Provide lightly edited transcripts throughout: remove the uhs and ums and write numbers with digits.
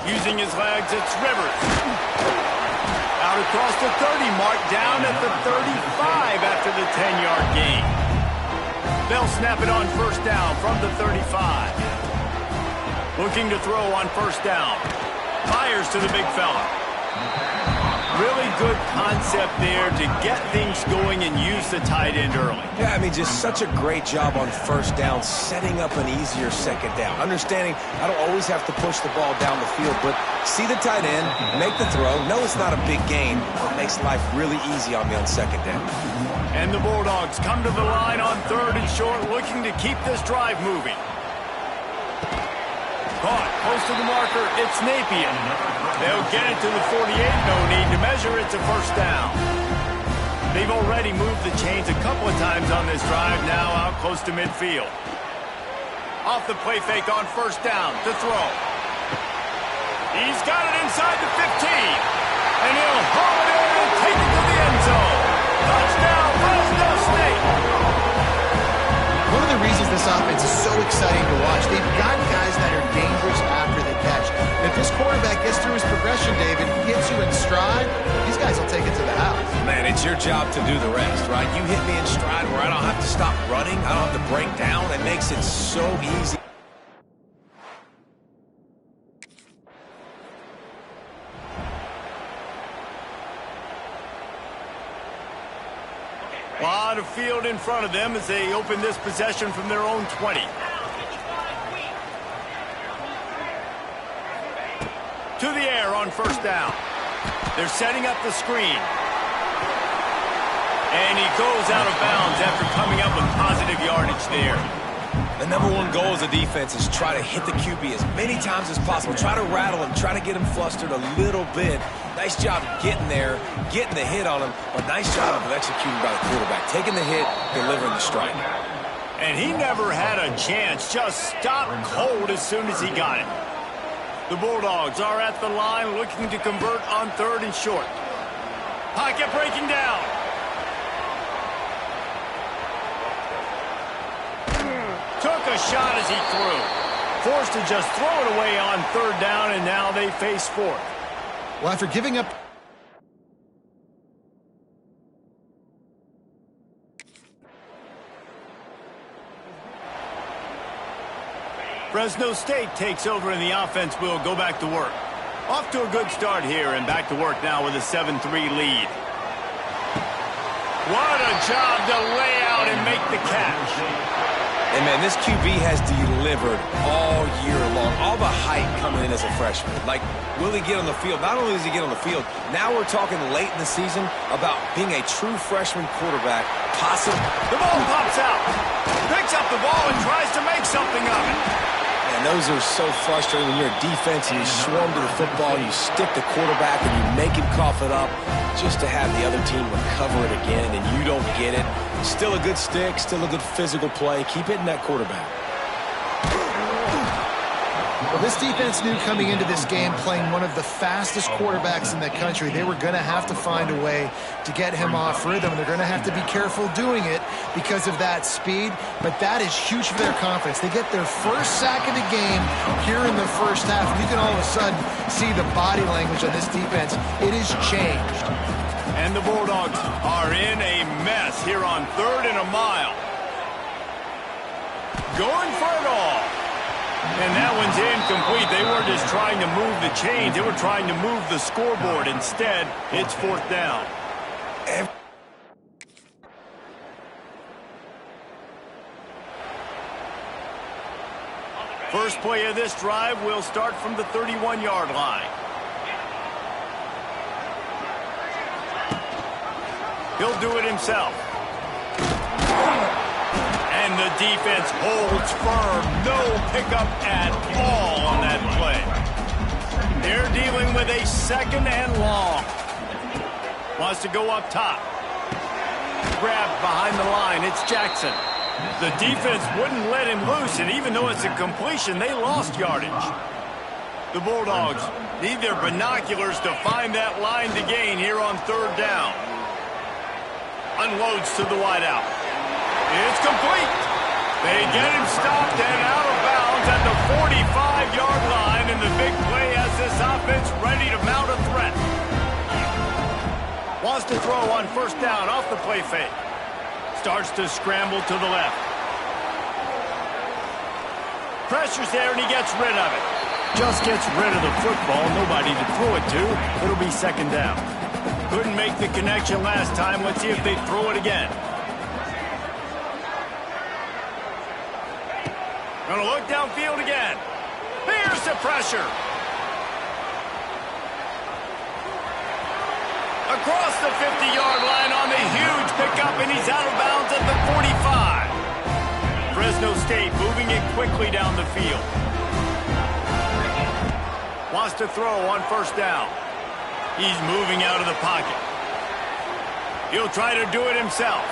Using his legs, it's Rivers. Out across the 30 mark, down at the 35 after the 10-yard gain. They'll snap it on first down from the 35. Looking to throw on first down. Fires to the big fella. Really good concept there to get things going and use the tight end early. Yeah, I mean, just such a great job on first down, setting up an easier second down. Understanding I don't always have to push the ball down the field, but see the tight end, make the throw. No, it's not a big gain, but it makes life really easy on me on second down. And the Bulldogs come to the line on third and short, looking to keep this drive moving. Caught close to the marker, it's Napier. They'll get it to the 48, no need to measure, it's a first down. They've already moved the chains a couple of times on this drive, now out close to midfield. Off the play fake on first down to throw. He's got it inside the 15, and he'll haul it in and take it to the end zone. Touchdown, Fresno State! One of the reasons this offense is so exciting to watch, they've got guys that are dangerous after the catch. And if this quarterback gets through his progression, David, gets you in stride, these guys will take it to the house. Man, it's your job to do the rest, right? You hit me in stride where I don't have to stop running, I don't have to break down. It makes it so easy. A lot of field in front of them as they open this possession from their own 20. To the air on first down. They're setting up the screen. And he goes out of bounds after coming up with positive yardage there. The number one goal as a defense is try to hit the QB as many times as possible. Try to rattle him, try to get him flustered a little bit. Nice job getting there, getting the hit on him, but nice job of executing by the quarterback. Taking the hit, delivering the strike. And he never had a chance, just stopped cold as soon as he got it. The Bulldogs are at the line looking to convert on third and short. Pocket breaking down. Took a shot as he threw. Forced to just throw it away on third down, and now they face fourth. Well, after giving up... Fresno State takes over in the offense. Will go back to work. Off to a good start here and back to work now with a 7-3 lead. What a job to lay out and make the catch. And, man, this QB has delivered all year long. All the hype coming in as a freshman. Like, will he get on the field? Not only does he get on the field, now we're talking late in the season about being a true freshman quarterback. Possible. The ball pops out. Picks up the ball and tries to make something of it. And those are so frustrating when you're a defense and you swarm to the football, you stick the quarterback and you make him cough it up just to have the other team recover it again and you don't get it. Still a good stick, still a good physical play. Keep hitting that quarterback. Well, this defense knew coming into this game, playing one of the fastest quarterbacks in the country, they were going to have to find a way to get him off rhythm. They're going to have to be careful doing it because of that speed, but that is huge for their confidence. They get their first sack of the game here in the first half, and you can all of a sudden see the body language on this defense. It has changed. And the Bulldogs are in a mess here on third and a mile. Going for it all. And that one's incomplete. They weren't just trying to move the chains. They were trying to move the scoreboard. Instead, it's fourth down. First play of this drive will start from the 31-yard line. He'll do it himself. And the defense holds firm. No pickup at all on that play. They're dealing with a second and long. Wants to go up top. Grabbed behind the line. It's Jackson. The defense wouldn't let him loose, and even though it's a completion, they lost yardage. The Bulldogs need their binoculars to find that line to gain here on third down. Unloads to the wideout. It's complete. They get him stopped and out of bounds at the 45-yard line, and the big play has this offense ready to mount a threat. Wants to throw on first down off the play fake. Starts to scramble to the left. Pressure's there, and he gets rid of it. Just gets rid of the football. Nobody to throw it to. It'll be second down. Couldn't make the connection last time. Let's see if they throw it again. Gonna look downfield again. Here's the pressure. Across the 50-yard line on the huge pickup, and he's out of bounds at the 45. Fresno State moving it quickly down the field. Wants to throw on first down. He's moving out of the pocket. He'll try to do it himself.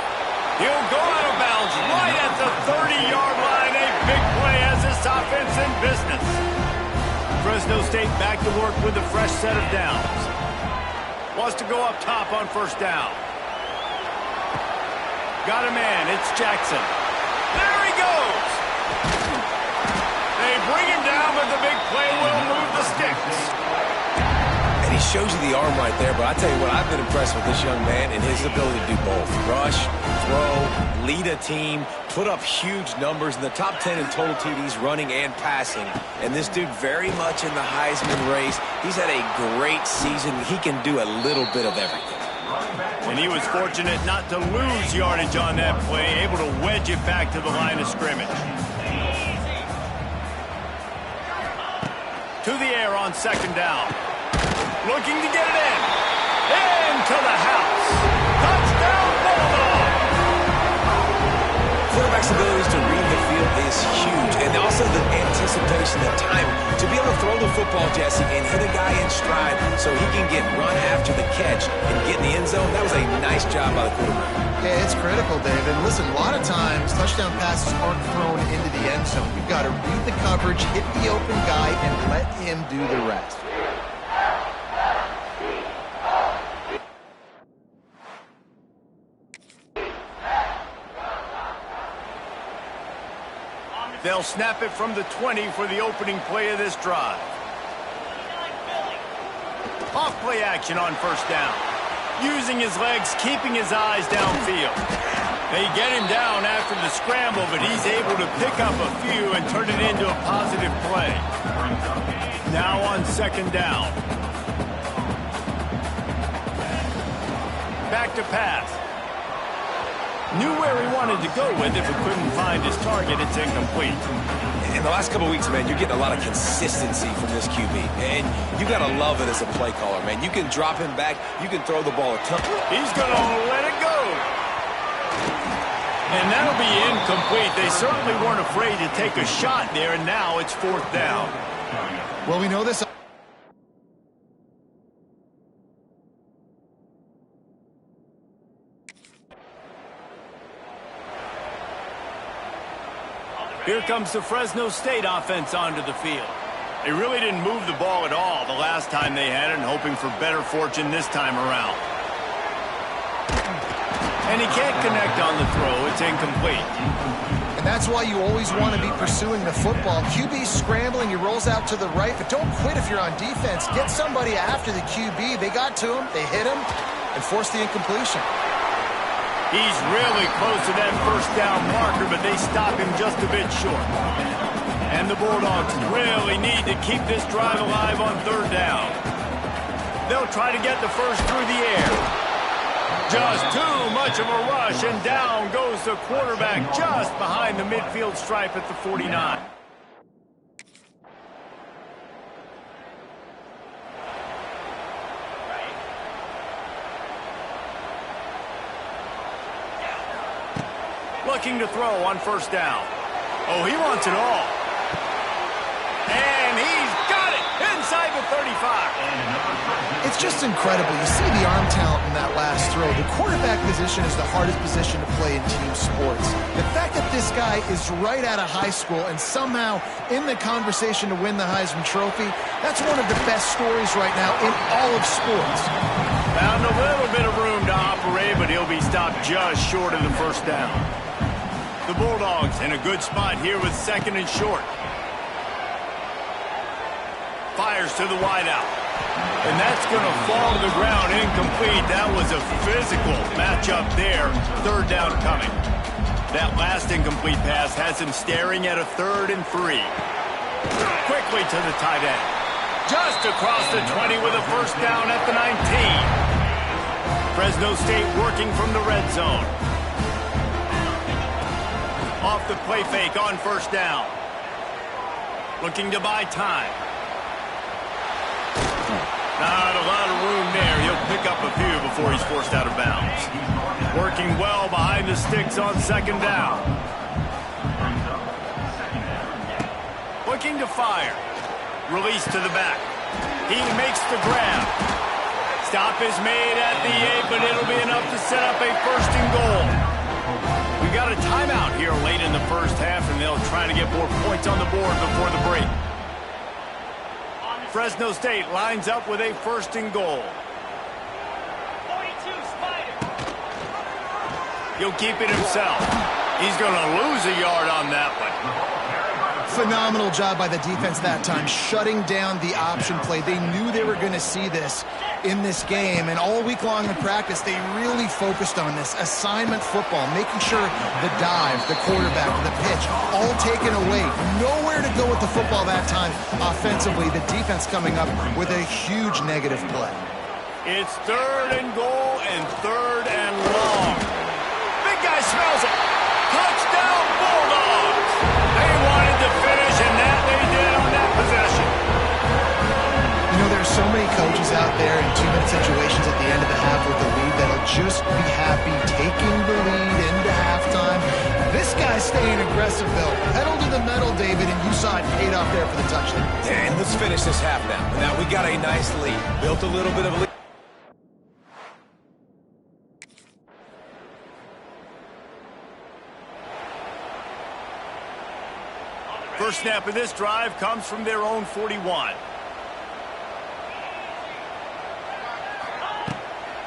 He'll go out of bounds right at the 30-yard line. A big play as this offense in business. Fresno State back to work with a fresh set of downs. Wants to go up top on first down. Got a man. It's Jackson. There he goes. They bring him down, but the big play will move the sticks. And he shows you the arm right there, but I tell you what, I've been impressed with this young man and his ability to do both. Rush, throw, lead a team, put up huge numbers in the top 10 in total TDs running and passing. And this dude very much in the Heisman race. He's had a great season. He can do a little bit of everything. And he was fortunate not to lose yardage on that play, able to wedge it back to the line of scrimmage. To the air on second down. Looking to get it in. Into the house. Touchdown, Bulldog! Quarterback's abilities to read the field is huge, and also the anticipation, the time to be able to throw the football, Jesse, and hit a guy in stride so he can get run after the catch and get in the end zone. That was a nice job by the quarterback. Yeah, it's critical, David. And listen, a lot of times touchdown passes aren't thrown into the end zone. You've got to read the coverage, hit the open guy, and let him do the rest. They'll snap it from the 20 for the opening play of this drive. Off play action on first down. Using his legs, keeping his eyes downfield. They get him down after the scramble, but he's able to pick up a few and turn it into a positive play. Now on second down. Back to pass. Knew where he wanted to go with. If he couldn't find his target, it's incomplete. In the last couple of weeks, man, you're getting a lot of consistency from this QB. And you got to love it as a play caller, man. You can drop him back. You can throw the ball a ton. He's going to let it go. And that'll be incomplete. They certainly weren't afraid to take a shot there, and now it's fourth down. Well, we know this. Here comes the Fresno State offense onto the field. They really didn't move the ball at all the last time they had it, and hoping for better fortune this time around. And he can't connect on the throw. It's incomplete. And that's why you always want to be pursuing the football. QB's scrambling, he rolls out to the right, but don't quit if you're on defense. Get somebody after the QB. They got to him, they hit him, and forced the incompletion. He's really close to that first down marker, but they stop him just a bit short. And the Bulldogs really need to keep this drive alive on third down. They'll try to get the first through the air. Just too much of a rush, and down goes the quarterback just behind the midfield stripe at the 49. Looking to throw on first down. Oh, he wants it all. And he's got it inside the 35. It's just incredible. You see the arm talent in that last throw. The quarterback position is the hardest position to play in team sports. The fact that this guy is right out of high school and somehow in the conversation to win the Heisman Trophy, that's one of the best stories right now in all of sports. Found a little bit of room to operate, but he'll be stopped just short of the first down. The Bulldogs in a good spot here with second and short. Fires to the wideout. And that's going to fall to the ground incomplete. That was a physical matchup there. Third down coming. That last incomplete pass has him staring at a 3rd and 3. Quickly to the tight end. Just across the 20 with a first down at the 19. Fresno State working from the red zone. Off the play fake on first down. Looking to buy time. Not a lot of room there. He'll pick up a few before he's forced out of bounds. Working well behind the sticks on second down. Looking to fire. Release to the back. He makes the grab. Stop is made at the 8, but it'll be enough to set up a 1st and goal. We got a timeout here late in the first half, and they'll try to get more points on the board before the break. Fresno State lines up with a 1st and goal. 42 Spider. He'll keep it himself. He's going to lose a yard on that one. Phenomenal job by the defense that time, shutting down the option play. They knew they were going to see this in this game, and all week long in practice, they really focused on this assignment football, making sure the dive, the quarterback, the pitch, all taken away. Nowhere to go with the football that time offensively. The defense coming up with a huge negative play. It's 3rd and goal and 3rd and long. Big guy smells it. Touchdown Bulldogs. They wanted to finish, and that they did on that possession. You know, there's so many coaches out there in 2-minute situations at the end of the half with the lead that'll just be happy taking the lead into halftime. This guy's staying aggressive, though. Pedal to the metal, David, and you saw it paid off there for the touchdown. And let's finish this half now. Now we got a nice lead. Built a little bit of a lead. First snap of this drive comes from their own 41.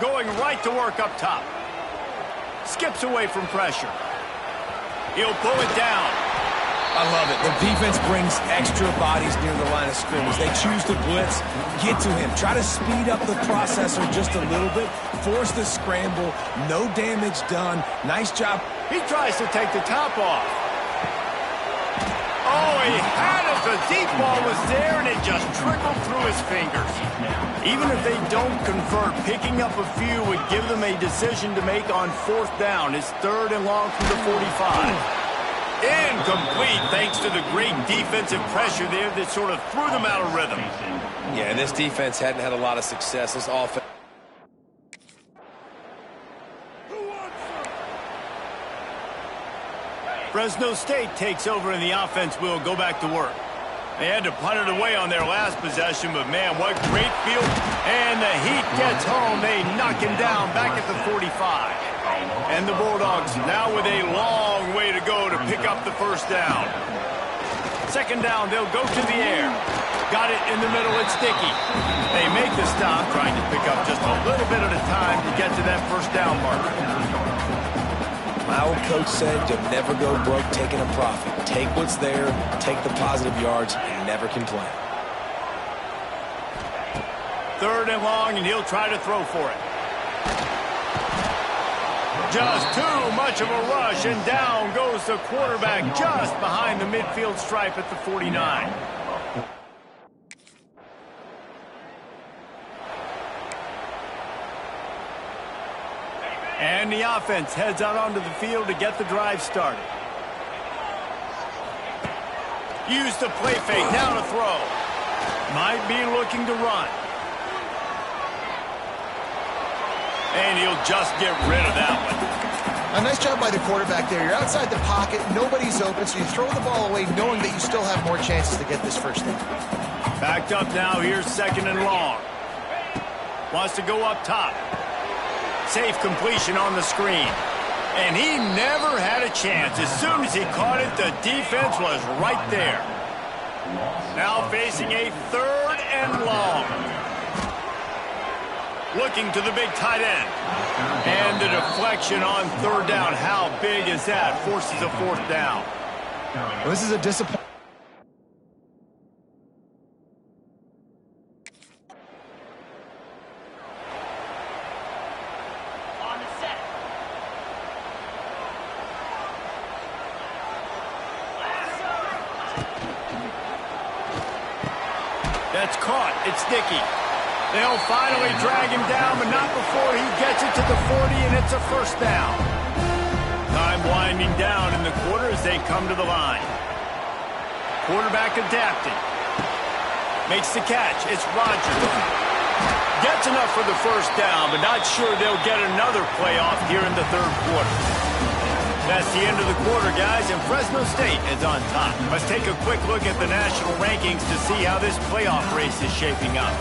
Going right to work up top. Skips away from pressure. He'll pull it down. I love it. The defense brings extra bodies near the line of scrimmage. They choose to blitz, get to him, try to speed up the processor just a little bit, force the scramble, no damage done. Nice job. He tries to take the top off. Oh, he had it. The deep ball was there, and it just trickled through his fingers. Even if they don't convert, picking up a few would give them a decision to make on 4th down. It's 3rd and long from the 45. Incomplete, thanks to the great defensive pressure there that sort of threw them out of rhythm. Yeah, and this defense hadn't had a lot of success. This offense. Fresno State takes over and the offense will go back to work. They had to punt it away on their last possession, but man, what great field. And the heat gets home. They knock him down back at the 45. And the Bulldogs now with a long way to go to pick up the 1st down. 2nd down, they'll go to the air. Got it in the middle, it's Dickey. They make the stop, trying to pick up just a little bit at a time to get to that 1st down marker. My old coach said you'll never go broke taking a profit. Take what's there, take the positive yards, and never complain. 3rd and long, and he'll try to throw for it. Just too much of a rush, and down goes the quarterback just behind the midfield stripe at the 49. And the offense heads out onto the field to get the drive started. Use the play fake, now to throw. Might be looking to run. And he'll just get rid of that one. A nice job by the quarterback there. You're outside the pocket, nobody's open, so you throw the ball away knowing that you still have more chances to get this 1st down. Backed up now, here's 2nd and long. Wants to go up top. Safe completion on the screen. And he never had a chance. As soon as he caught it, the defense was right there. Now facing a 3rd and long. Looking to the big tight end. And the deflection on 3rd down. How big is that? Forces a 4th down. Well, this is a disappointment. That's caught. It's Dickey. They'll finally drag him down, but not before he gets it to the 40, and it's a first down. Time winding down in the quarter as they come to the line. Quarterback adapting. Makes the catch. It's Rodgers. Gets enough for the first down, but not sure they'll get another playoff here in the third quarter. That's the end of the quarter, guys, and Fresno State is on top. Let's take a quick look at the national rankings to see how this playoff race is shaping up.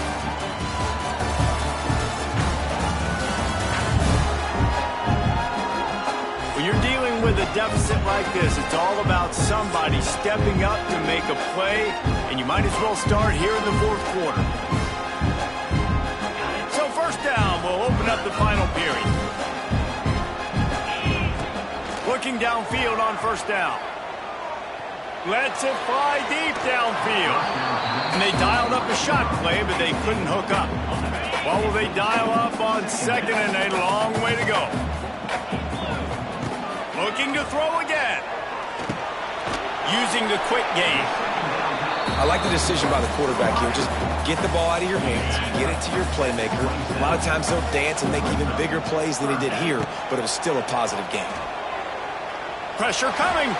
When you're dealing with a deficit like this, it's all about somebody stepping up to make a play, and you might as well start here in the fourth quarter. So first down, we'll open up the final period. Looking downfield on first down. Lets it fly deep downfield. And they dialed up a shot play, but they couldn't hook up. Well, will they dial up on second and a long way to go? Looking to throw again. Using the quick game. I like the decision by the quarterback here. Just get the ball out of your hands, get it to your playmaker. A lot of times they'll dance and make even bigger plays than he did here, but it was still a positive game. Pressure coming.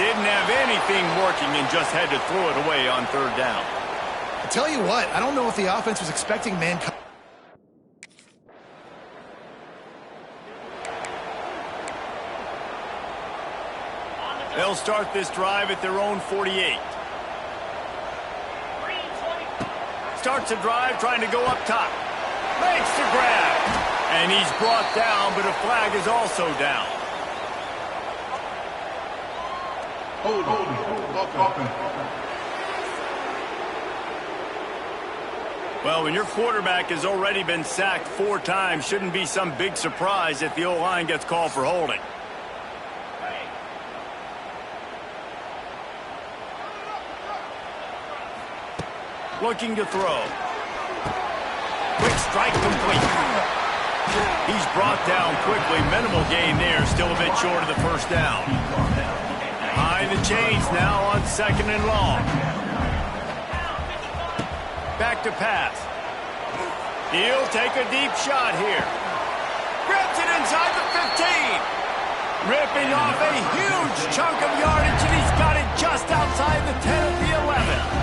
Didn't have anything working and just had to throw it away on third down. I tell you what, I don't know if the offense was expecting man. They'll start this drive at their own 48. Starts a drive trying to go up top. Makes the grab. And he's brought down, but a flag is also down. Hold. Well, when your quarterback has already been sacked 4 times, shouldn't be some big surprise if the O-line gets called for holding. Looking to throw. Quick strike complete. He's brought down quickly. Minimal gain there. Still a bit short of the first down. Behind the chains now on second and long. Back to pass. He'll take a deep shot here. Grabs it inside the 15. Ripping off a huge chunk of yardage, and he's got it just outside the 10 of the 11.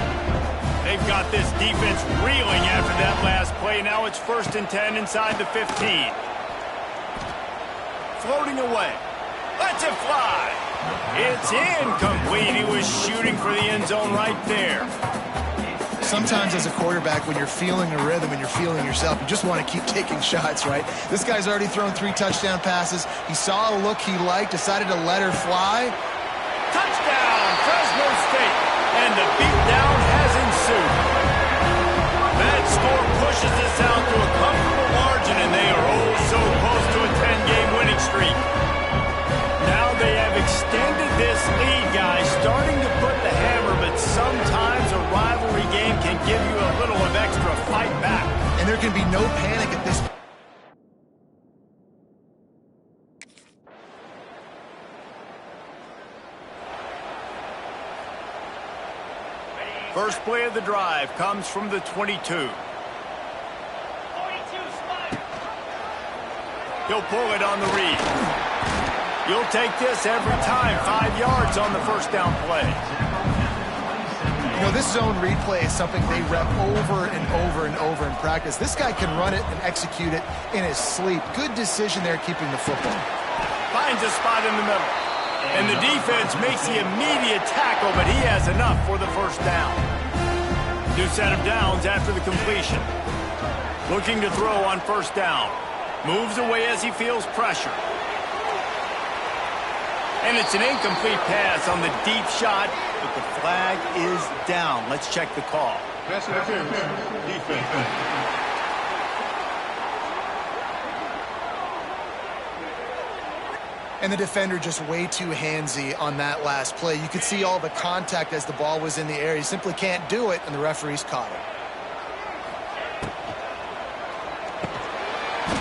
They've got this defense reeling after that last play. Now it's 1st and 10 inside the 15. Floating away. Lets it fly. It's incomplete. He was shooting for the end zone right there. Sometimes as a quarterback, when you're feeling a rhythm and you're feeling yourself, you just want to keep taking shots, right? This guy's already thrown 3 touchdown passes. He saw a look he liked, decided to let her fly. Touchdown, Fresno State. And the beatdown has ensued. That score pushes us out to a comfortable margin, and they are oh so close to a 10-game winning streak. Now they have extended this lead, guys, starting to put the hammer, but sometimes a rivalry game can give you a little of extra fight back. And there can be no panic at this point. First play of the drive comes from the 22. He'll pull it on the read. You'll take this every time. 5 yards on the first down play. You know, this zone replay is something they rep over and over and over in practice. This guy can run it and execute it in his sleep. Good decision there keeping the football. Finds a spot in the middle. And the defense makes the immediate tackle, but he has enough for the first down. New set of downs after the completion. Looking to throw on first down. Moves away as he feels pressure. And it's an incomplete pass on the deep shot, but the flag is down. Let's check the call. Pass interference. Defense. And the defender just way too handsy on that last play. You could see all the contact as the ball was in the air. He simply can't do it, and the referees caught it.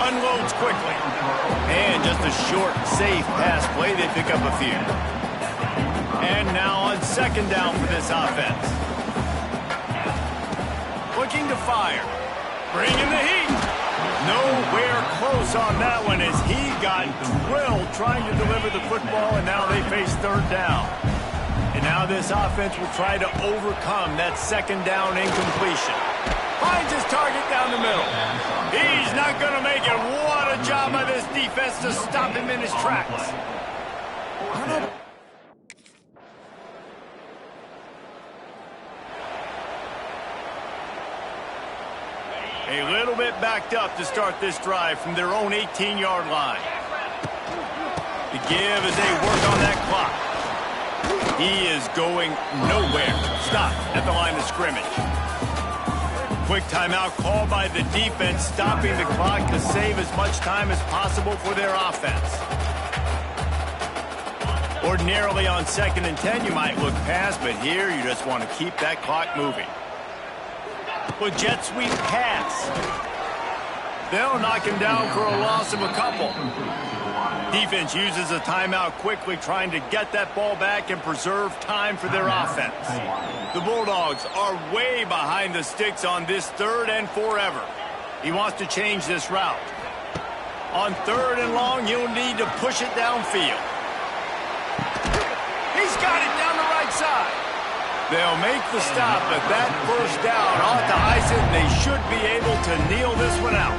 Unloads quickly. And just a short, safe pass play. They pick up a few. on second down for this offense. Looking to fire. Bringing the heat. Nowhere close on that one as he got drilled trying to deliver the football, and now they face third down. And now this offense will try to overcome that second down incompletion. Finds his target down the middle. He's not going to make it. What a job by this defense to stop him in his tracks. A little bit backed up to start this drive from their own 18-yard line. The give as they work on that clock. He is going nowhere. Stop at the line of scrimmage. Quick timeout called by the defense, stopping the clock to save as much time as possible for their offense. Ordinarily on 2nd and 10, you might look past, but here you just want to keep that clock moving. With jet sweep pass. They'll knock him down for a loss of a couple. Defense uses a timeout quickly, trying to get that ball back and preserve time for their offense. The Bulldogs are way behind the sticks on this 3rd and forever. He wants to change this route. On 3rd and long, he'll need to push it downfield. He's got it down the right side. They'll make the stop, but that first down ought to ice it, and they should be able to kneel this one out.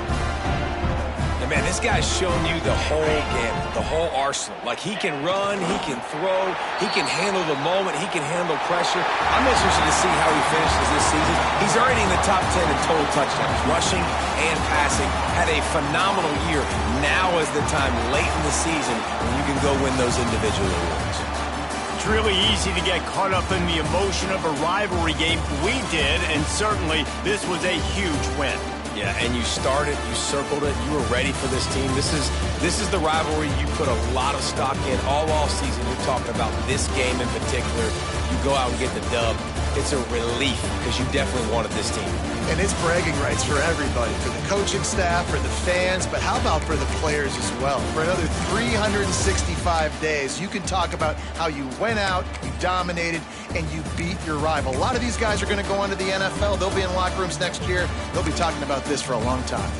And man, this guy's shown you the whole gamut, the whole arsenal. Like, he can run, he can throw, he can handle the moment, he can handle pressure. I'm interested to see how he finishes this season. He's already in the top 10 in total touchdowns, rushing and passing. Had a phenomenal year. Now is the time late in the season when you can go win those individual awards. It's really easy to get caught up in the emotion of a rivalry game. We did, and certainly this was a huge win. Yeah, and you started, you circled it, you were ready for this team. This is the rivalry you put a lot of stock in all off season. You're talking about this game in particular. You go out and get the dub. It's a relief because you definitely wanted this team. And it's bragging rights for everybody, for the coaching staff, for the fans, but how about for the players as well? For another 365 days, you can talk about how you went out, you dominated, and you beat your rival. A lot of these guys are going to go on to the NFL. They'll be in locker rooms next year. They'll be talking about this for a long time.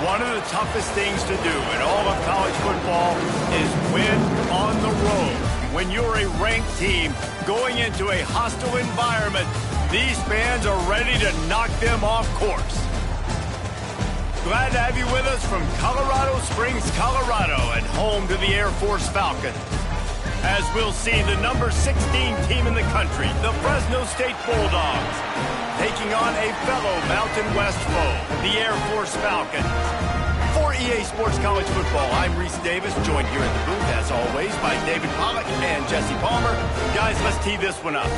One of the toughest things to do in all of college football is win on the road. When you're a ranked team going into a hostile environment, these fans are ready to knock them off course. Glad to have you with us from Colorado Springs, Colorado, and home to the Air Force Falcons. As we'll see the number 16 team in the country, the Fresno State Bulldogs, taking on a fellow Mountain West foe, the Air Force Falcons. For EA Sports College Football, I'm Reese Davis, joined here in the booth, as always, by David Pollack and Jesse Palmer. Guys, let's tee this one up.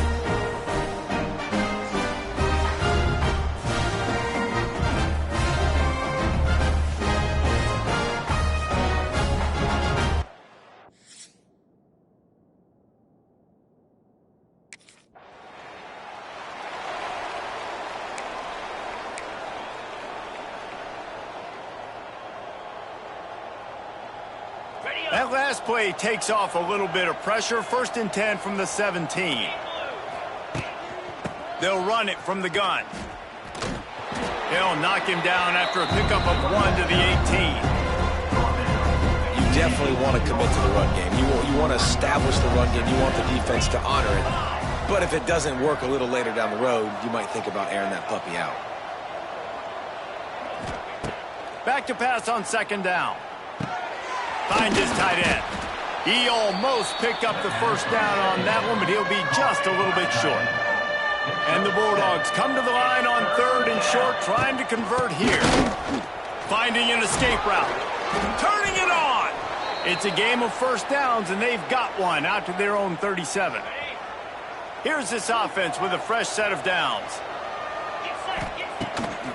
That last play takes off a little bit of pressure. 1st and 10 from the 17. They'll run it from the gun. They'll knock him down after a pickup of 1 to the 18. You definitely want to commit to the run game. You want to establish the run game. You want the defense to honor it. But if it doesn't work a little later down the road, you might think about airing that puppy out. Back to pass on 2nd down. Finds his tight end. He almost picked up the 1st down on that one, but he'll be just a little bit short. And the Bulldogs come to the line on 3rd and short, trying to convert here. Finding an escape route. Turning it on. It's a game of 1st downs, and they've got one out to their own 37. Here's this offense with a fresh set of downs.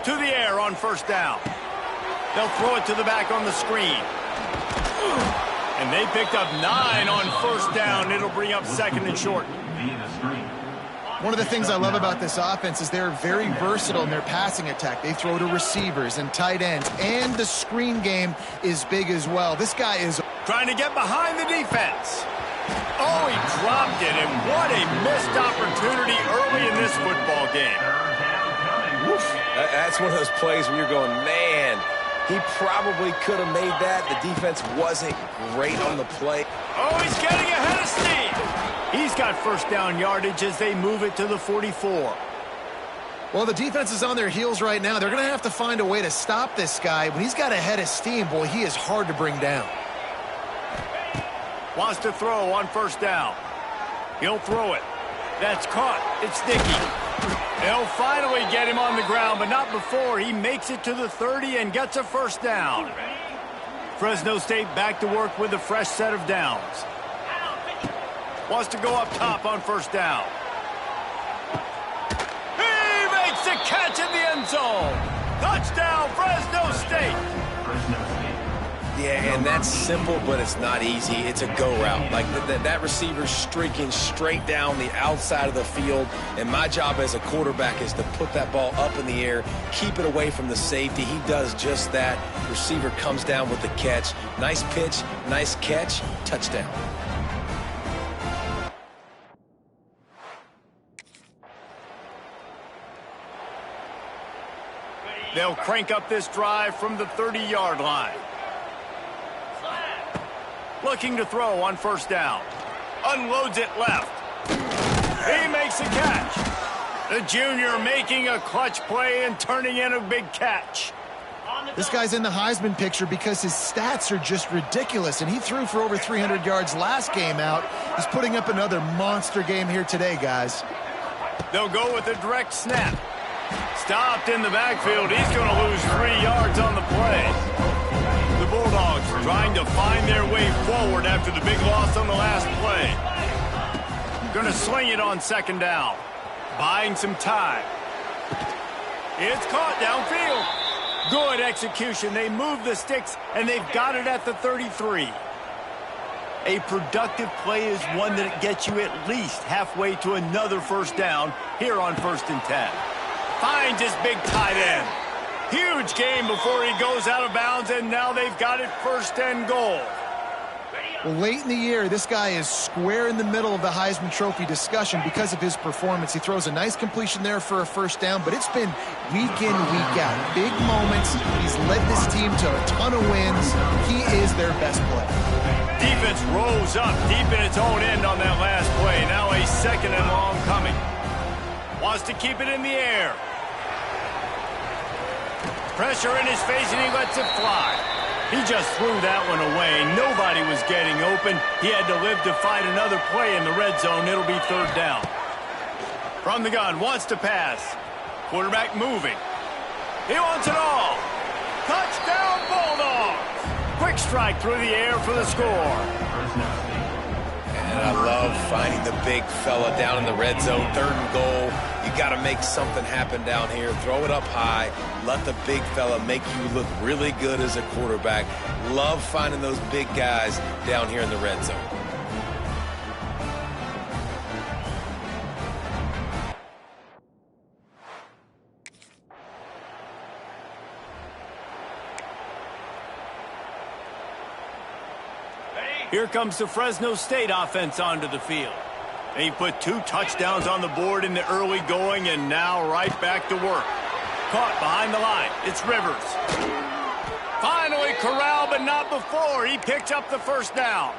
To the air on 1st down. They'll throw it to the back on the screen. And they picked up 9 on 1st down. It'll bring up 2nd and short. One of the things I love about this offense is they're very versatile in their passing attack. They throw to receivers and tight ends, and the screen game is big as well. This guy is trying to get behind the defense. Oh, he dropped it, and what a missed opportunity early in this football game. Woof. That's one of those plays where you're going, man, he probably could have made that. The defense wasn't great on the play. Oh, he's getting ahead of steam. He's got 1st down yardage as they move it to the 44. Well, the defense is on their heels right now. They're going to have to find a way to stop this guy. When he's got a head of steam, boy, he is hard to bring down. Wants to throw on 1st down. He'll throw it. That's caught. It's sticky. They'll finally get him on the ground, but not before he makes it to the 30 and gets a 1st down. Fresno State back to work with a fresh set of downs. Wants to go up top on 1st down. He makes the catch in the end zone. Touchdown, Fresno State. Yeah, and that's simple, but it's not easy. It's a go route. Like that receiver's streaking straight down the outside of the field, and my job as a quarterback is to put that ball up in the air, keep it away from the safety. He does just that. Receiver comes down with the catch. Nice pitch, nice catch, touchdown. They'll crank up this drive from the 30-yard line. Looking to throw on 1st down. Unloads it left. He makes a catch. The junior making a clutch play and turning in a big catch. This guy's in the Heisman picture because his stats are just ridiculous, and he threw for over 300 yards last game out. He's putting up another monster game here today, guys. They'll go with a direct snap. Stopped in the backfield. He's going to lose 3 yards on the play. The Bulldogs trying to find their way forward after the big loss on the last play. Going to sling it on second down. Buying some time. It's caught downfield. Good execution. They move the sticks, and they've got it at the 33. A productive play is one that gets you at least halfway to another first down here on 1st and 10. Finds his big tight end. Huge game before he goes out of bounds, and now they've got it 1st and goal. Well, late in the year, this guy is square in the middle of the Heisman Trophy discussion because of his performance. He throws a nice completion there for a first down, but it's been week in, week out. Big moments. He's led this team to a ton of wins. He is their best player. Defense rose up deep in its own end on that last play. Now a 2nd and long coming. Wants to keep it in the air. Pressure in his face, and he lets it fly. He just threw that one away. Nobody was getting open. He had to live to fight another play in the red zone. It'll be 3rd down. From the gun, wants to pass. Quarterback moving. He wants it all. Touchdown, Bulldogs! Quick strike through the air for the score. And I love finding the big fella down in the red zone. 3rd and goal. You got to make something happen down here. Throw it up high. Let the big fella make you look really good as a quarterback. Love finding those big guys down here in the red zone. Here comes the Fresno State offense onto the field. They put 2 touchdowns on the board in the early going, and now right back to work. Caught behind the line. It's Rivers. Finally corralled, but not before. He picked up the first down.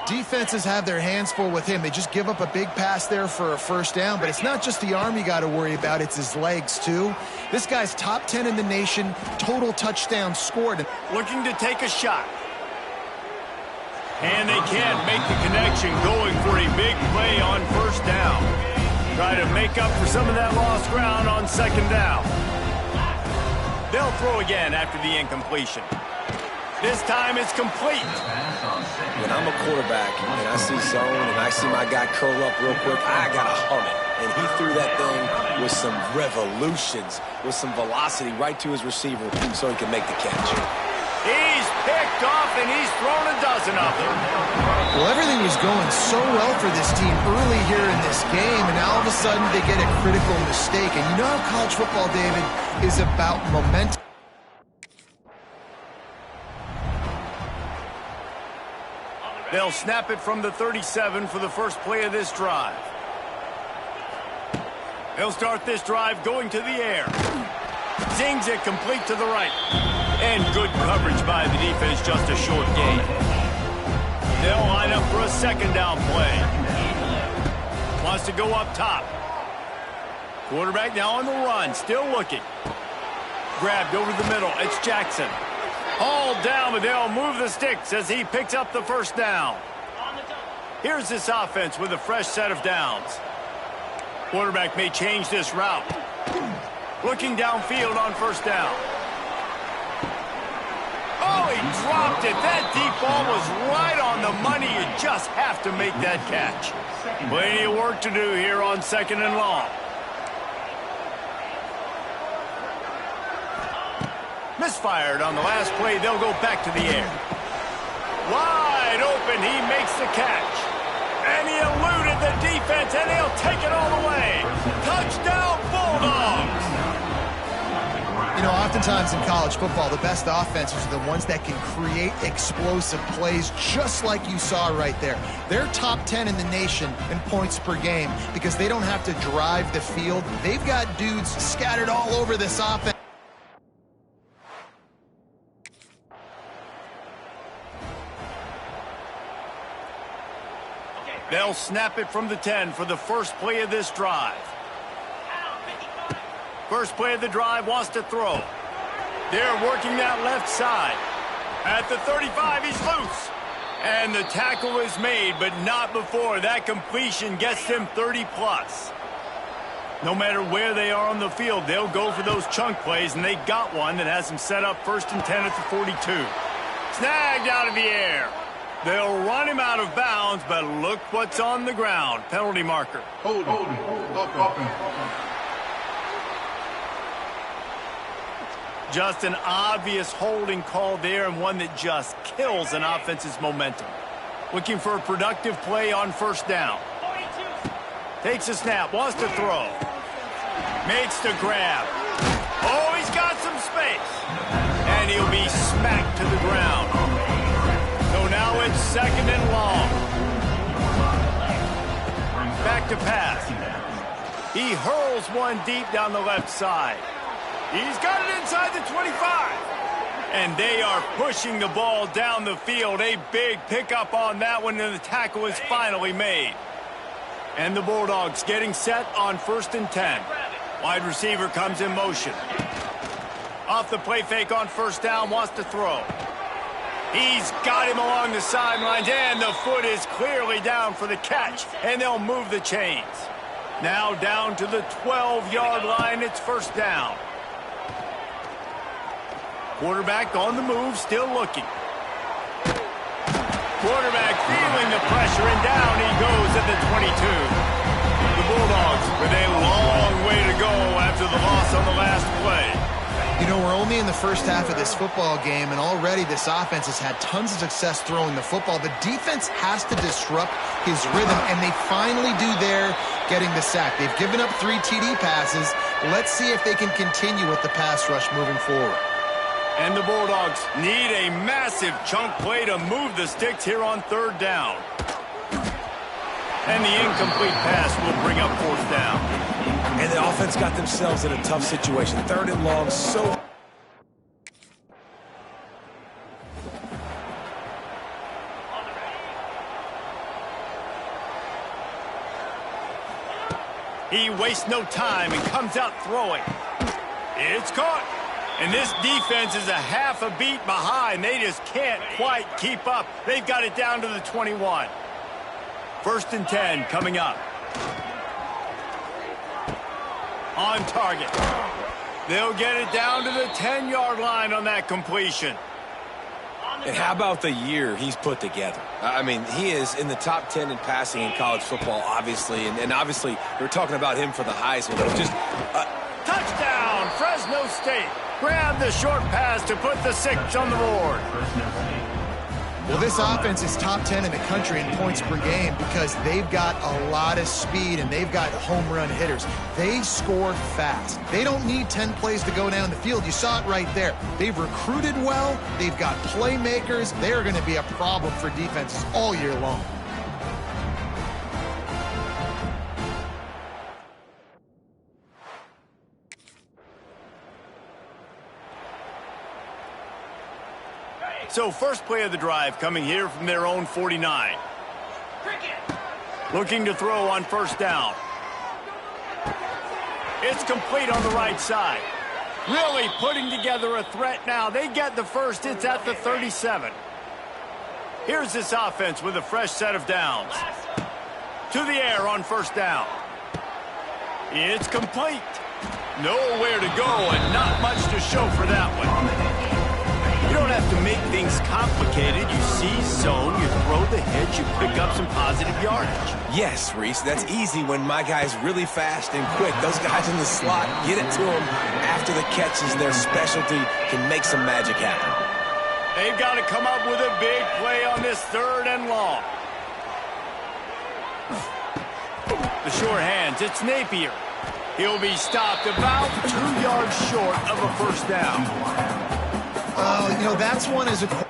Defenses have their hands full with him. They just give up a big pass there for a first down, but it's not just the arm you got to worry about. It's his legs, too. This guy's top 10 in the nation, total touchdowns scored. Looking to take a shot. And they can't make the connection, going for a big play on first down. Try to make up for some of that lost ground on second down. They'll throw again after the incompletion. This time it's complete. When I'm a quarterback and I see zone and I see my guy curl up real quick, I got to hum it. And he threw that thing with some revolutions, with some velocity right to his receiver so he can make the catch. He's picked off, and he's thrown a dozen of them. Well, everything was going so well for this team early here in this game, and now all of a sudden they get a critical mistake. And you know how college football, David, is about momentum. They'll snap it from the 37 for the first play of this drive. They'll start this drive going to the air. Zings it complete to the right. And good coverage by the defense, just a short gain. They'll line up for a 2nd down play. Wants to go up top. Quarterback now on the run, still looking. Grabbed over the middle, it's Jackson. Hauled down, but they'll move the sticks as he picks up the first down. Here's this offense with a fresh set of downs. Quarterback may change this route. Looking downfield on first down. Oh, he dropped it. That deep ball was right on the money. You just have to make that catch. Plenty of work to do here on 2nd and long. Misfired on the last play. They'll go back to the air. Wide open. He makes the catch. And he eluded the defense, and he'll take it all the way. Touchdown, Bulldogs! You know, oftentimes in college football, the best offenses are the ones that can create explosive plays, just like you saw right there. They're top 10 in the nation in points per game because they don't have to drive the field. They've got dudes scattered all over this offense. They'll snap it from the 10 for the first play of this drive. First play of the drive, wants to throw. They're working that left side. At the 35, he's loose. And the tackle is made, but not before. That completion gets them 30+. No matter where they are on the field, they'll go for those chunk plays, and they got one that has them set up 1st and 10 at the 42. Snagged out of the air. They'll run him out of bounds, but look what's on the ground. Penalty marker. Hold. Just an obvious holding call there, and one that just kills an offense's momentum. Looking for a productive play on 1st down. Takes a snap, wants to throw. Makes the grab. Oh, he's got some space. And he'll be smacked to the ground. So now it's 2nd and long. Back to pass. He hurls one deep down the left side. He's got it inside the 25. And they are pushing the ball down the field. A big pickup on that one, and the tackle is finally made. And the Bulldogs getting set on 1st and 10. Wide receiver comes in motion. Off the play fake on 1st down, wants to throw. He's got him along the sidelines, and the foot is clearly down for the catch, and they'll move the chains. Now down to the 12-yard line, it's 1st down. Quarterback on the move, still looking. Quarterback feeling the pressure, and down he goes at the 22. The Bulldogs with a long way to go after the loss on the last play. You know, we're only in the first half of this football game, and already this offense has had tons of success throwing the football. The defense has to disrupt his rhythm, and they finally do there, getting the sack. They've given up 3 TD passes. Let's see if they can continue with the pass rush moving forward. And the Bulldogs need a massive chunk play to move the sticks here on 3rd down. And the incomplete pass will bring up 4th down. And the offense got themselves in a tough situation. 3rd and long, so... He wastes no time and comes out throwing. It's caught. And this defense is a half a beat behind. They just can't quite keep up. They've got it down to the 21. 1st and 10 coming up. On target. They'll get it down to the 10-yard line on that completion. And how about the year he's put together? I mean, he is in the top 10 in passing in college football, obviously. And obviously, we're talking about him for the Heisman. Just touchdown, Fresno State. Grab the short pass to put the 6 on the board. Well, this offense is top 10 in the country in points per game because they've got a lot of speed and they've got home run hitters. They score fast. They don't need 10 plays to go down the field. You saw it right there. They've recruited well. They've got playmakers. They are going to be a problem for defenses all year long. So first play of the drive coming here from their own 49. Looking to throw on 1st down. It's complete on the right side. Really putting together a threat now. They get the first. It's at the 37. Here's this offense with a fresh set of downs. To the air on 1st down. It's complete. Nowhere to go and not much to show for that one. You don't have to make things complicated. You see zone, you throw the hitch, you pick up some positive yardage. Yes, Reese, that's easy when my guy's really fast and quick. Those guys in the slot, get it to them after the catch is their specialty, can make some magic happen. They've got to come up with a big play on this 3rd and long. The short hands, it's Napier. He'll be stopped about 2 yards short of a 1st down. You know, that's one as a...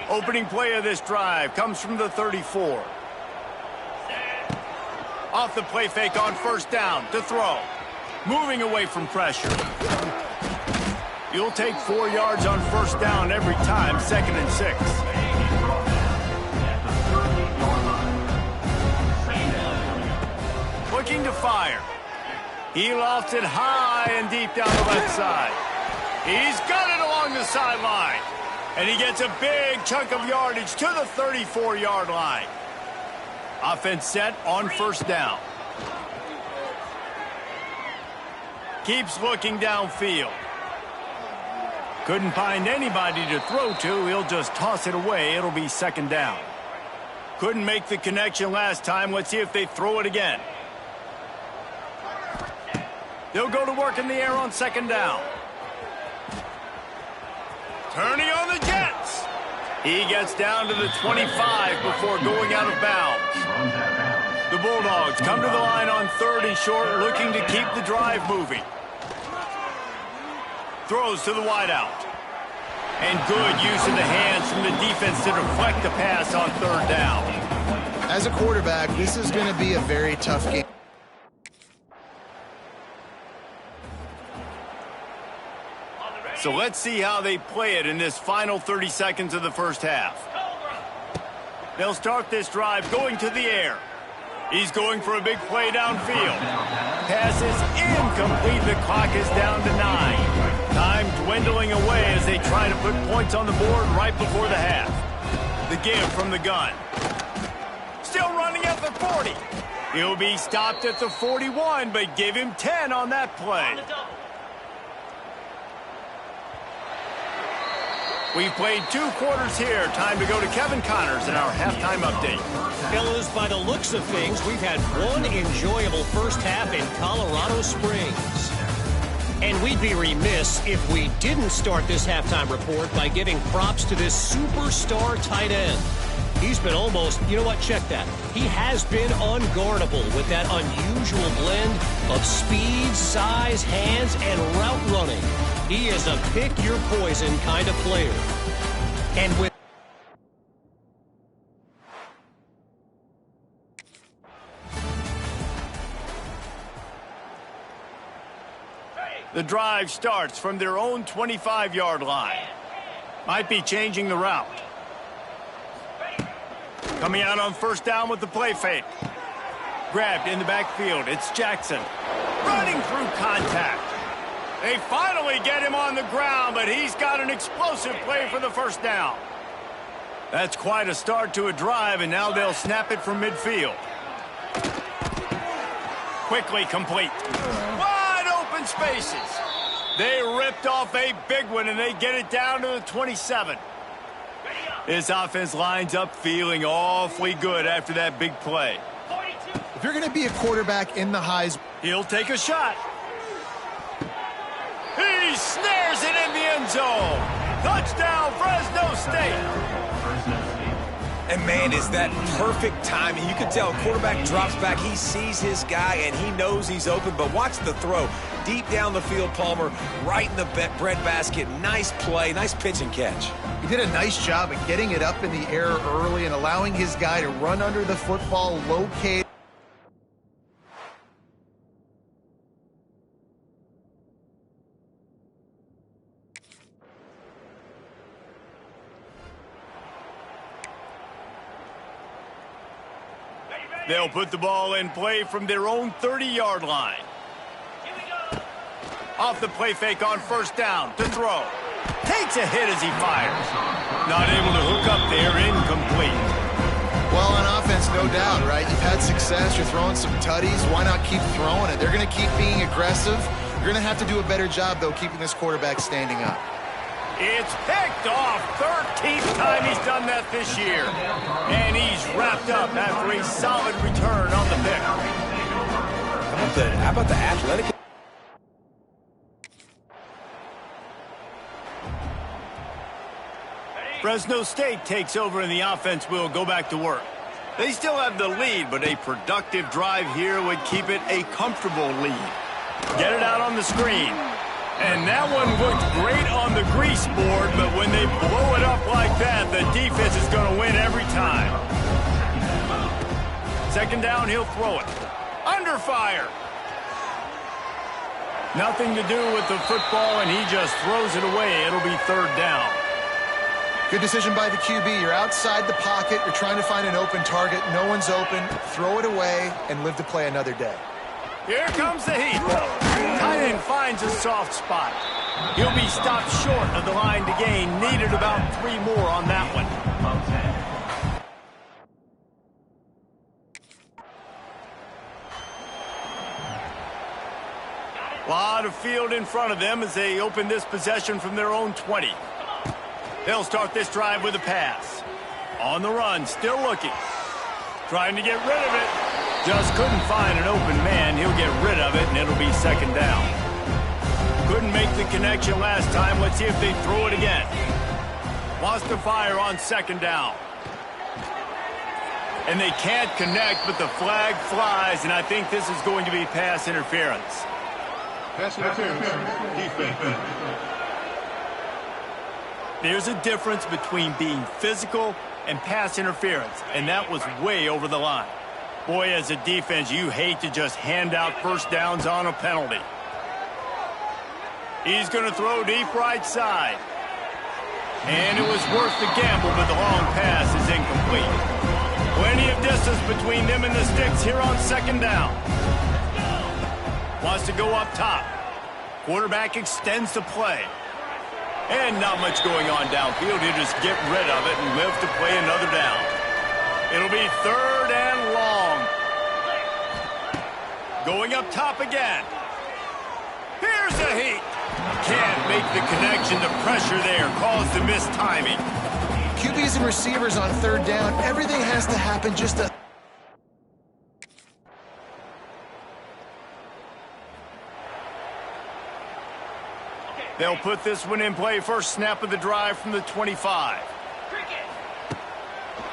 Opening play of this drive comes from the 34. Off the play fake on 1st down to throw. Moving away from pressure. You'll take 4 yards on 1st down every time, 2nd and 6. Looking to fire. He lofts it high and deep down the left side. He's got it along the sideline. And he gets a big chunk of yardage to the 34-yard line. Offense set on first down. Keeps looking downfield. Couldn't find anybody to throw to. He'll just toss it away. It'll be second down. Couldn't make the connection last time. Let's see if they throw it again. They'll go to work in the air on second down. Turning on the Jets. He gets down to the 25 before going out of bounds. The Bulldogs come to the line on third and short, looking to keep the drive moving. Throws to the wideout. And good use of the hands from the defense to deflect the pass on third down. As a quarterback, this is going to be a very tough game. So let's see how they play it in this final 30 seconds of the first half. They'll start this drive going to the air. He's going for a big play downfield. Pass is incomplete. The clock is down to 9. Time dwindling away as they try to put points on the board right before the half. The give from the gun. Still running at the 40. He'll be stopped at the 41, but give him 10 on that play. We've played 2 quarters here. Time to go to Kevin Connors in our halftime update. Fellas, by the looks of things, we've had one enjoyable first half in Colorado Springs. And we'd be remiss if we didn't start this halftime report by giving props to this superstar tight end. He's been almost, you know what, check that. He has been unguardable with that unusual blend of speed, size, hands, and route running. He is a pick-your-poison kind of player. And with the drive starts from their own 25-yard line. Might be changing the route. Coming out on first down with the play fake. Grabbed in the backfield. It's Jackson. Running through contact. They finally get him on the ground, but he's got an explosive play for the first down. That's quite a start to a drive, and now they'll snap it from midfield. Quickly complete. Wide open spaces. They ripped off a big one, and they get it down to the 27. This offense lines up feeling awfully good after that big play. If you're going to be a quarterback in the highs, he'll take a shot. He snares it in the end zone. Touchdown, Fresno State. And, man, is that perfect timing. You can tell quarterback drops back. He sees his guy, and he knows he's open. But watch the throw. Deep down the field, Palmer, right in the breadbasket. Nice play, nice pitch and catch. he did a nice job of getting it up in the air early and allowing his guy to run under the football, locate. They'll put the ball in play from their own 30-yard line. Off the play fake on first down to throw. Takes a hit as he fires. Not able to hook up there, incomplete. Well, on offense, no doubt, right? You've had success. You're throwing some tutties. Why not keep throwing it? They're going to keep being aggressive. You're going to have to do a better job, though, keeping this quarterback standing up. It's picked off. 13th time he's done that this year. And he's wrapped up after a solid return on the pick. How about the athletic? Fresno State takes over and the offense will go back to work. They still have the lead, but a productive drive here would keep it a comfortable lead. Get it out on the screen. And that one looked great on the grease board, but when they blow it up like that, the defense is going to win every time. Second down, he'll throw it. Under fire. Nothing to do with the football, and he just throws it away. It'll be third down. Good decision by the QB. You're outside the pocket. You're trying to find an open target. No one's open. Throw it away and live to play another day. Here comes the heat. Tight and finds a soft spot. He'll be stopped short of the line to gain. Needed about 3 more on that one. A lot of field in front of them as they open this possession from their own 20. They'll start this drive with a pass. On the run, still looking. Trying to get rid of it. Just couldn't find an open man. He'll get rid of it, and it'll be second down. Couldn't make the connection last time. Let's see if they throw it again. Wants to fire on second down. And they can't connect, but the flag flies, and I think this is going to be pass interference. Pass interference. Defense. There's a difference between being physical and pass interference, and that was way over the line. Boy, as a defense, you hate to just hand out first downs on a penalty. He's going to throw deep right side. And it was worth the gamble, but the long pass is incomplete. Plenty of distance between them and the sticks here on second down. Wants to go up top. Quarterback extends the play. And not much going on downfield. He'll just get rid of it and live to play another down. It'll be third and long. Going up top again. Here's a heat. Can't make the connection. The pressure there caused the missed timing. QBs and receivers on third down. Everything has to happen just a... They'll put this one in play. First snap of the drive from the 25.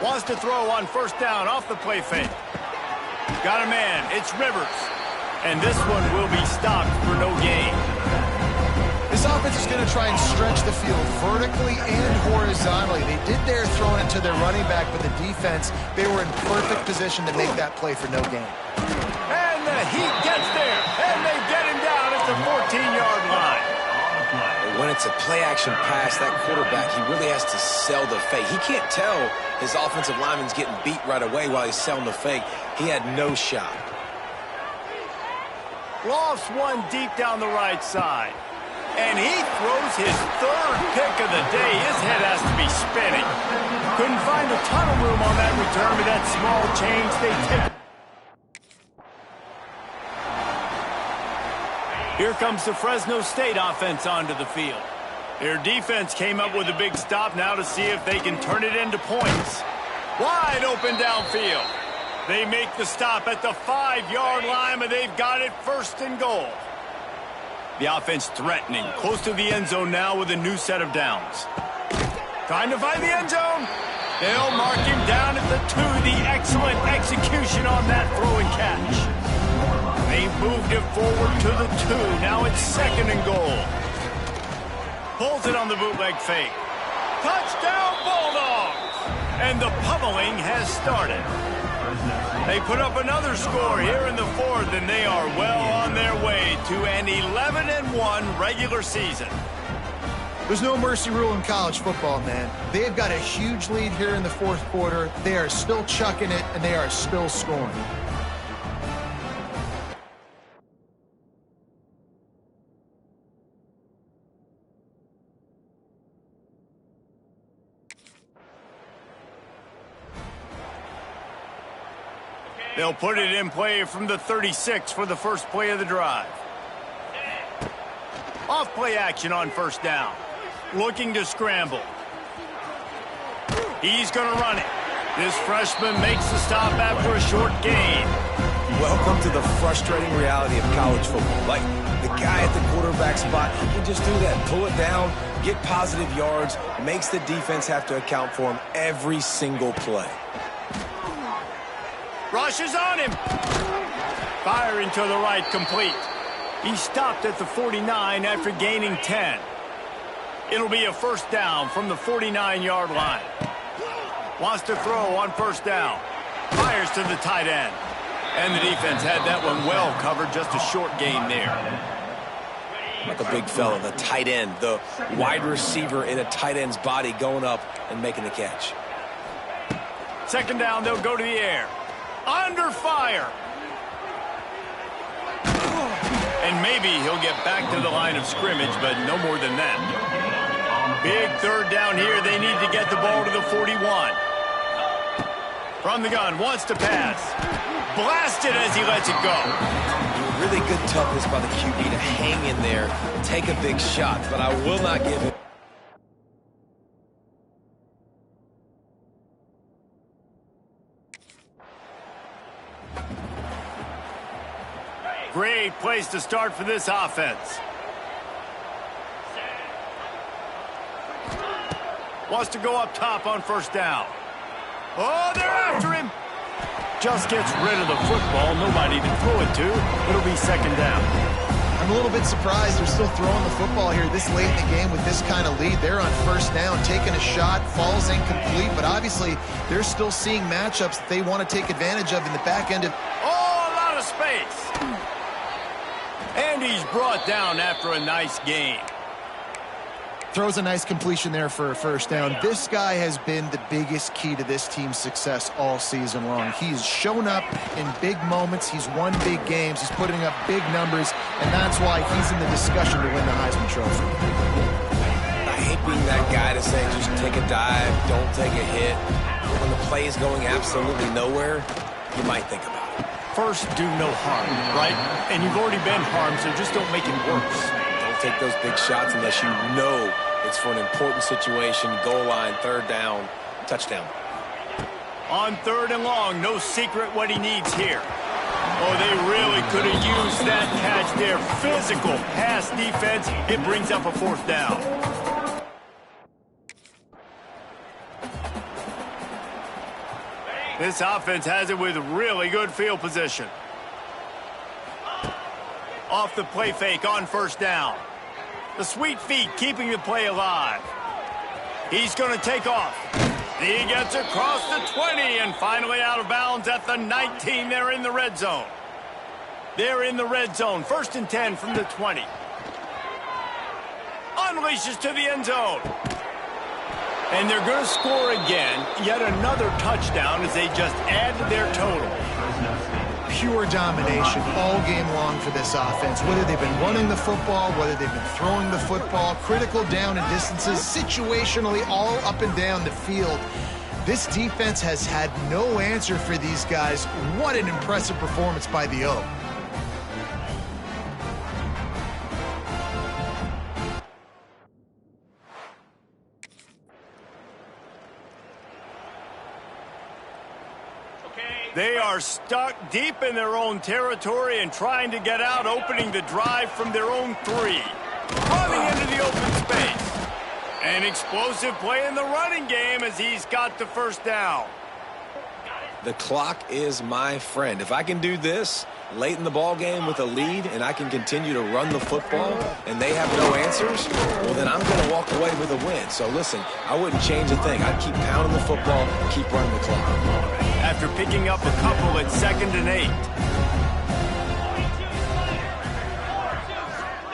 Wants to throw on first down off the play fake. Got a man. It's Rivers. And this one will be stopped for no gain. This offense is going to try and stretch the field vertically and horizontally. They did their throwing it to their running back, but the defense, they were in perfect position to make that play for no gain. And the Heat gets there. And they get him down at the 14-yard line. When it's a play-action pass, that quarterback, he really has to sell the fake. He can't tell his offensive lineman's getting beat right away while he's selling the fake. He had no shot. Lofts one deep down the right side. And he throws his third pick of the day. His head has to be spinning. Couldn't find a ton of room on that return, but that small change, they take. Here comes the Fresno State offense onto the field. Their defense came up with a big stop now to see if they can turn it into points. Wide open downfield. They make the stop at the 5-yard line, but they've got it first and goal. The offense threatening, close to the end zone now with a new set of downs. Trying to find the end zone. They'll mark him down at the 2. The excellent execution on that throw and catch. They moved it forward to the 2. Now it's second and goal. Pulls it on the bootleg fake. Touchdown Bulldogs! And the pummeling has started. They put up another score here in the 4th, and they are well on their way to an 11-1 regular season. There's no mercy rule in college football, man. They've got a huge lead here in the 4th quarter. They are still chucking it, and they are still scoring. They'll put it in play from the 36 for the first play of the drive. Off play action on first down. Looking to scramble. He's going to run it. This freshman makes the stop after a short gain. Welcome to the frustrating reality of college football. Like, the guy at the quarterback spot, he can just do that. Pull it down, get positive yards, makes the defense have to account for him every single play. Rushes on him. Firing to the right, complete. He stopped at the 49 after gaining 10. It'll be a first down from the 49-yard line. Wants to throw on first down. Fires to the tight end. And the defense had that one well covered, just a short gain there. Like a big fella, the tight end, the wide receiver in a tight end's body going up and making the catch. Second down, they'll go to the air. Under fire. And Maybe he'll get back to the line of scrimmage, but no more than that. Big third down here. They need to get the ball to the 41. From the gun, wants to pass. Blasted as he lets it go. Really good toughness by the QB to hang in there, take a big shot, but I will not give him. Great place to start for this offense. Wants to go up top on first down. Oh, they're after him. Just gets rid of the football. Nobody to throw it to. It'll be second down. I'm a little bit surprised they're still throwing the football here this late in the game with this kind of lead. They're on first down, taking a shot, falls incomplete, but obviously they're still seeing matchups that they want to take advantage of in the back end of... Oh, a lot of space. And he's brought down after a nice gain. Throws a nice completion there for a first down. This guy has been the biggest key to this team's success all season long. He's shown up in big moments. He's won big games. He's putting up big numbers, and that's why he's in the discussion to win the Heisman Trophy. I hate being that guy to say just take a dive, don't take a hit. When the play is going absolutely nowhere, you might think about it. First, do no harm, right? And you've already been harmed, so just don't make it worse. Don't take those big shots unless you know it's for an important situation, goal line, third down, touchdown. On third and long, no secret what he needs here. Oh, they really could have used that catch there. Physical pass defense. It brings up a fourth down. This offense has it with really good field position. Off the play fake on first down. The sweet feet keeping the play alive. He's going to take off. He gets across the 20 and finally out of bounds at the 19. They're in the red zone. They're in the red zone. First and 10 from the 20. Unleashes to the end zone. And they're going to score again. Yet another touchdown as they just add to their total. Pure domination all game long for this offense. Whether they've been running the football, whether they've been throwing the football, critical down and distances, situationally all up and down the field. This defense has had no answer for these guys. What an impressive performance by the O. They are stuck deep in their own territory and trying to get out, opening the drive from their own 3. Running into the open space. An explosive play in the running game as he's got the first down. The clock is my friend. If I can do this late in the ball game with a lead and I can continue to run the football and they have no answers, well, then I'm going to walk away with a win. So listen, I wouldn't change a thing. I'd keep pounding the football, keep running the clock. After picking up a couple at 2nd and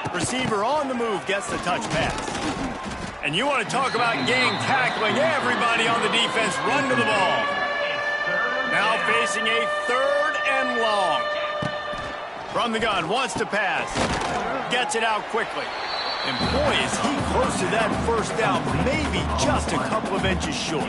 8. Receiver on the move gets the touch pass. And you want to talk about gang tackling. Everybody on the defense run to the ball. Now facing a 3rd and long. From the gun, wants to pass. Gets it out quickly. And boy, is he close to that first down, maybe just a couple of inches short.